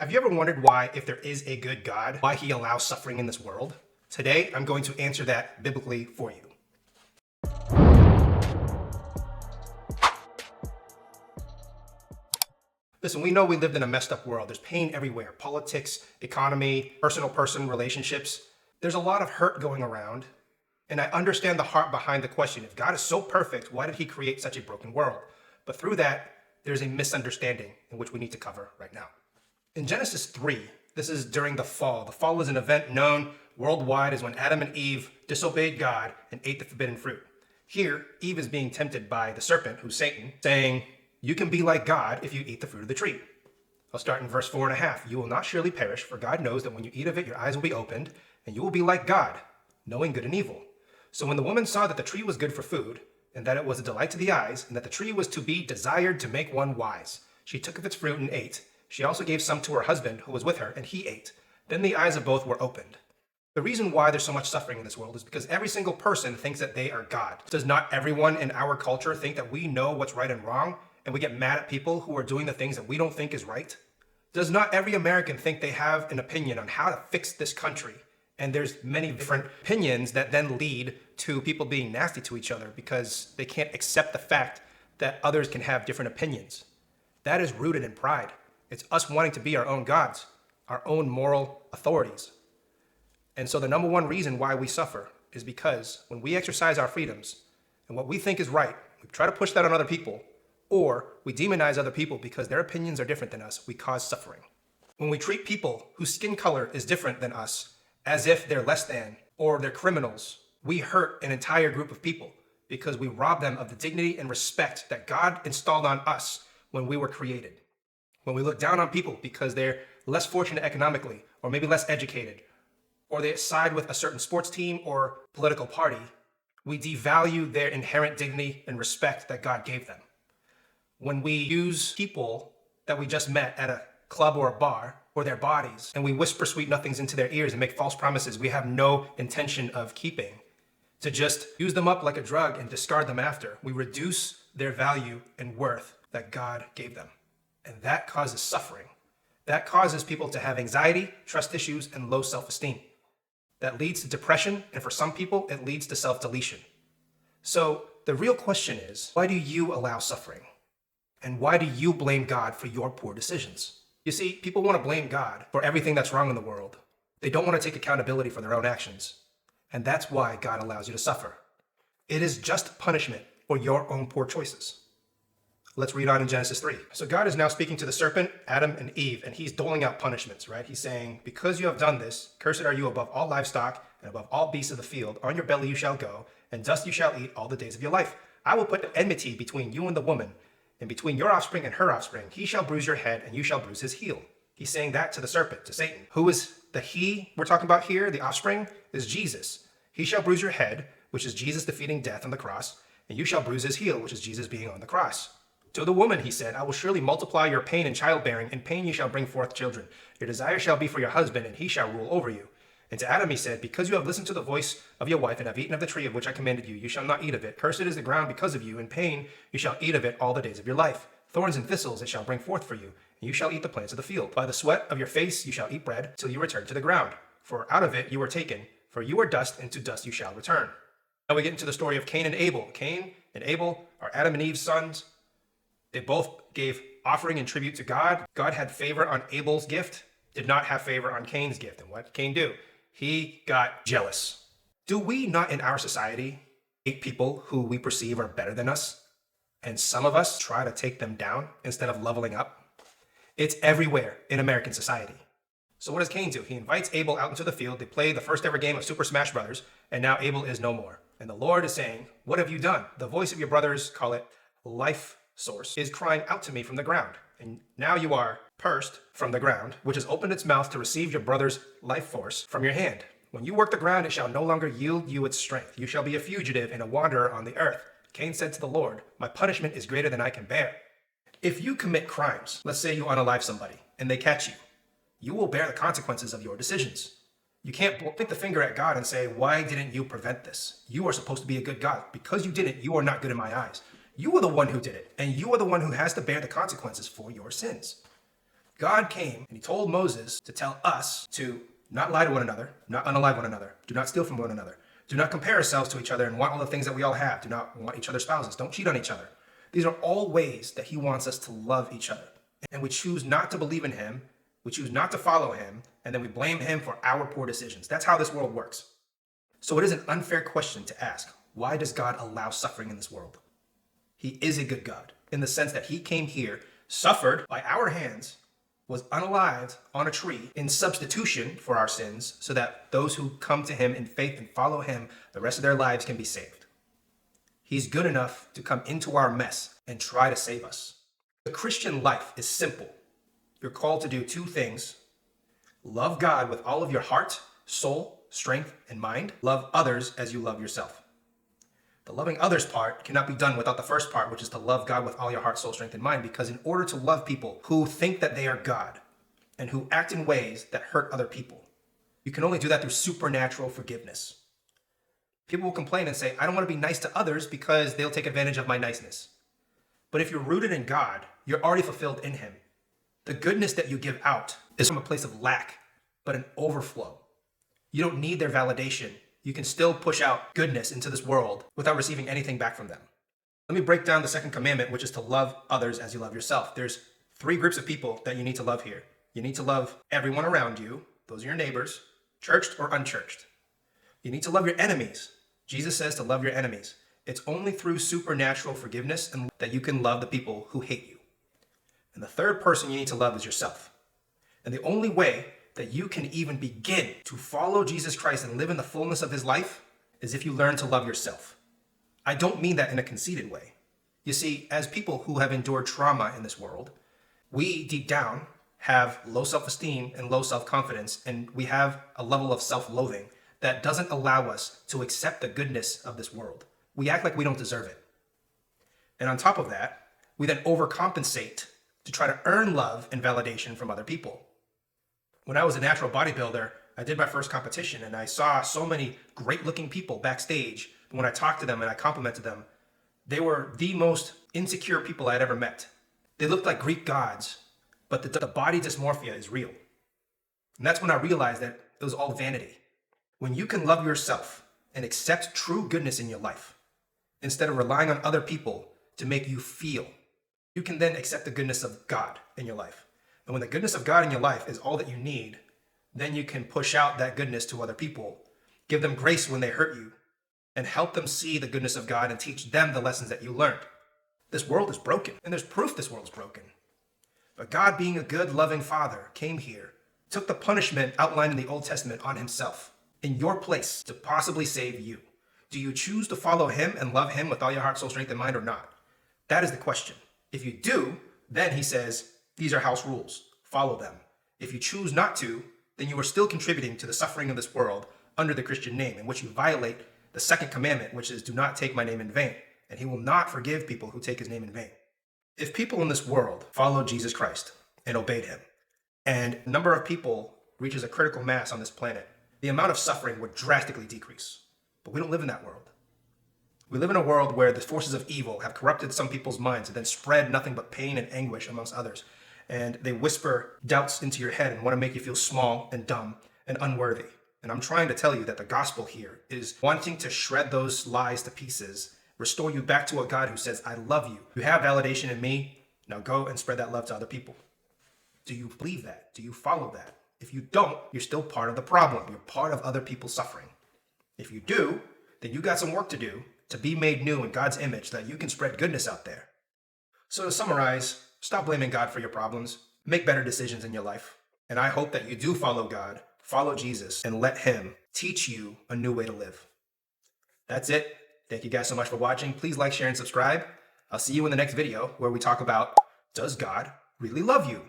Have you ever wondered why, if there is a good God, why he allows suffering in this world? Today, I'm going to answer that biblically for you. Listen, we know we lived in a messed up world. There's pain everywhere. Politics, economy, person-to-person relationships. There's a lot of hurt going around. And I understand the heart behind the question. If God is so perfect, why did he create such a broken world? But through that, there's a misunderstanding in which we need to cover right now. In Genesis 3, this is during the fall. The fall is an event known worldwide as when Adam and Eve disobeyed God and ate the forbidden fruit. Here, Eve is being tempted by the serpent, who's Satan, saying, "You can be like God if you eat the fruit of the tree." I'll start in verse 4.5. "You will not surely perish, for God knows that when you eat of it, your eyes will be opened, and you will be like God, knowing good and evil. So when the woman saw that the tree was good for food, and that it was a delight to the eyes, and that the tree was to be desired to make one wise, she took of its fruit and ate. She also gave some to her husband who was with her, and he ate. Then the eyes of both were opened." The reason why there's so much suffering in this world is because every single person thinks that they are God. Does not everyone in our culture think that we know what's right and wrong, and we get mad at people who are doing the things that we don't think is right? Does not every American think they have an opinion on how to fix this country? And there's many different opinions that then lead to people being nasty to each other because they can't accept the fact that others can have different opinions. That is rooted in pride. It's us wanting to be our own gods, our own moral authorities. And so the number one reason why we suffer is because when we exercise our freedoms and what we think is right, we try to push that on other people, or we demonize other people because their opinions are different than us, we cause suffering. When we treat people whose skin color is different than us as if they're less than or they're criminals, we hurt an entire group of people because we rob them of the dignity and respect that God installed on us when we were created. When we look down on people because they're less fortunate economically or maybe less educated, or they side with a certain sports team or political party, we devalue their inherent dignity and respect that God gave them. When we use people that we just met at a club or a bar or their bodies, and we whisper sweet nothings into their ears and make false promises we have no intention of keeping, to just use them up like a drug and discard them after, we reduce their value and worth that God gave them. And that causes suffering. That causes people to have anxiety, trust issues, and low self-esteem. That leads to depression, and for some people, it leads to self-deletion. So the real question is, why do you allow suffering? And why do you blame God for your poor decisions? You see, people want to blame God for everything that's wrong in the world. They don't want to take accountability for their own actions. And that's why God allows you to suffer. It is just punishment for your own poor choices. Let's read on in Genesis 3. So God is now speaking to the serpent, Adam, and Eve, and he's doling out punishments, right? He's saying, "Because you have done this, cursed are you above all livestock and above all beasts of the field. On your belly you shall go, and dust you shall eat all the days of your life. I will put enmity between you and the woman, and between your offspring and her offspring. He shall bruise your head, and you shall bruise his heel." He's saying that to the serpent, to Satan. Who is the he we're talking about here? The offspring is Jesus. "He shall bruise your head," which is Jesus defeating death on the cross, "and you shall bruise his heel," which is Jesus being on the cross. To the woman, he said, "I will surely multiply your pain in childbearing. In pain you shall bring forth children. Your desire shall be for your husband, and he shall rule over you." And to Adam he said, "Because you have listened to the voice of your wife and have eaten of the tree of which I commanded you, you shall not eat of it. Cursed is the ground because of you. In pain you shall eat of it all the days of your life. Thorns and thistles it shall bring forth for you, and you shall eat the plants of the field. By the sweat of your face you shall eat bread till you return to the ground. For out of it you were taken, for you are dust, and to dust you shall return." Now we get into the story of Cain and Abel. Cain and Abel are Adam and Eve's sons. They both gave offering and tribute to God. God had favor on Abel's gift, did not have favor on Cain's gift. And what did Cain do? He got jealous. Do we not in our society hate people who we perceive are better than us? And some of us try to take them down instead of leveling up? It's everywhere in American society. So what does Cain do? He invites Abel out into the field. They play the first ever game of Super Smash Brothers, and now Abel is no more. And the Lord is saying, "What have you done? The voice of your brothers," call it life source, "is crying out to me from the ground. And now you are pursed from the ground, which has opened its mouth to receive your brother's life force from your hand. When you work the ground, it shall no longer yield you its strength. You shall be a fugitive and a wanderer on the earth." Cain said to the Lord, "My punishment is greater than I can bear." If you commit crimes, let's say you unalive somebody, and they catch you, you will bear the consequences of your decisions. You can't point the finger at God and say, "Why didn't you prevent this? You are supposed to be a good God. Because you didn't, you are not good in my eyes." You are the one who did it, and you are the one who has to bear the consequences for your sins. God came and he told Moses to tell us to not lie to one another, not unalive one another, do not steal from one another, do not compare ourselves to each other and want all the things that we all have, do not want each other's spouses, don't cheat on each other. These are all ways that he wants us to love each other. And we choose not to believe in him, we choose not to follow him, and then we blame him for our poor decisions. That's how this world works. So it is an unfair question to ask, why does God allow suffering in this world? He is a good God in the sense that he came here, suffered by our hands, was unalived on a tree in substitution for our sins so that those who come to him in faith and follow him the rest of their lives can be saved. He's good enough to come into our mess and try to save us. The Christian life is simple. You're called to do two things. Love God with all of your heart, soul, strength, and mind. Love others as you love yourself. The loving others part cannot be done without the first part, which is to love God with all your heart, soul, strength, and mind. Because in order to love people who think that they are God and who act in ways that hurt other people, you can only do that through supernatural forgiveness. People will complain and say, I don't want to be nice to others because they'll take advantage of my niceness. But if you're rooted in God, you're already fulfilled in him. The goodness that you give out is from a place of lack, but an overflow. You don't need their validation. You can still push out goodness into this world without receiving anything back from them. Let me break down the second commandment, which is to love others as you love yourself. There's three groups of people that you need to love here. You need to love everyone around you. Those are your neighbors, churched or unchurched. You need to love your enemies. Jesus says to love your enemies. It's only through supernatural forgiveness and that you can love the people who hate you. And the third person you need to love is yourself. And the only way that you can even begin to follow Jesus Christ and live in the fullness of his life is if you learn to love yourself. I don't mean that in a conceited way. You see, as people who have endured trauma in this world, we deep down have low self-esteem and low self-confidence, and we have a level of self-loathing that doesn't allow us to accept the goodness of this world. We act like we don't deserve it. And on top of that, we then overcompensate to try to earn love and validation from other people. When I was a natural bodybuilder, I did my first competition and I saw so many great looking people backstage. When I talked to them and I complimented them, they were the most insecure people I had ever met. They looked like Greek gods, but the body dysmorphia is real. And that's when I realized that it was all vanity. When you can love yourself and accept true goodness in your life, instead of relying on other people to make you feel, you can then accept the goodness of God in your life. And when the goodness of God in your life is all that you need, then you can push out that goodness to other people, give them grace when they hurt you, and help them see the goodness of God and teach them the lessons that you learned. This world is broken, and there's proof this world is broken. But God, being a good, loving Father, came here, took the punishment outlined in the Old Testament on himself, in your place, to possibly save you. Do you choose to follow him and love him with all your heart, soul, strength, and mind, or not? That is the question. If you do, then he says, these are house rules. Follow them. If you choose not to, then you are still contributing to the suffering of this world under the Christian name, in which you violate the second commandment, which is do not take my name in vain. And he will not forgive people who take his name in vain. If people in this world followed Jesus Christ and obeyed him, and the number of people reaches a critical mass on this planet, the amount of suffering would drastically decrease. But we don't live in that world. We live in a world where the forces of evil have corrupted some people's minds and then spread nothing but pain and anguish amongst others. And they whisper doubts into your head and want to make you feel small and dumb and unworthy. And I'm trying to tell you that the gospel here is wanting to shred those lies to pieces, restore you back to a God who says, I love you. You have validation in me. Now go and spread that love to other people. Do you believe that? Do you follow that? If you don't, you're still part of the problem. You're part of other people's suffering. If you do, then you got some work to do to be made new in God's image so that you can spread goodness out there. So to summarize, stop blaming God for your problems. Make better decisions in your life. And I hope that you do follow God, follow Jesus, and let him teach you a new way to live. That's it. Thank you guys so much for watching. Please like, share, and subscribe. I'll see you in the next video where we talk about, does God really love you?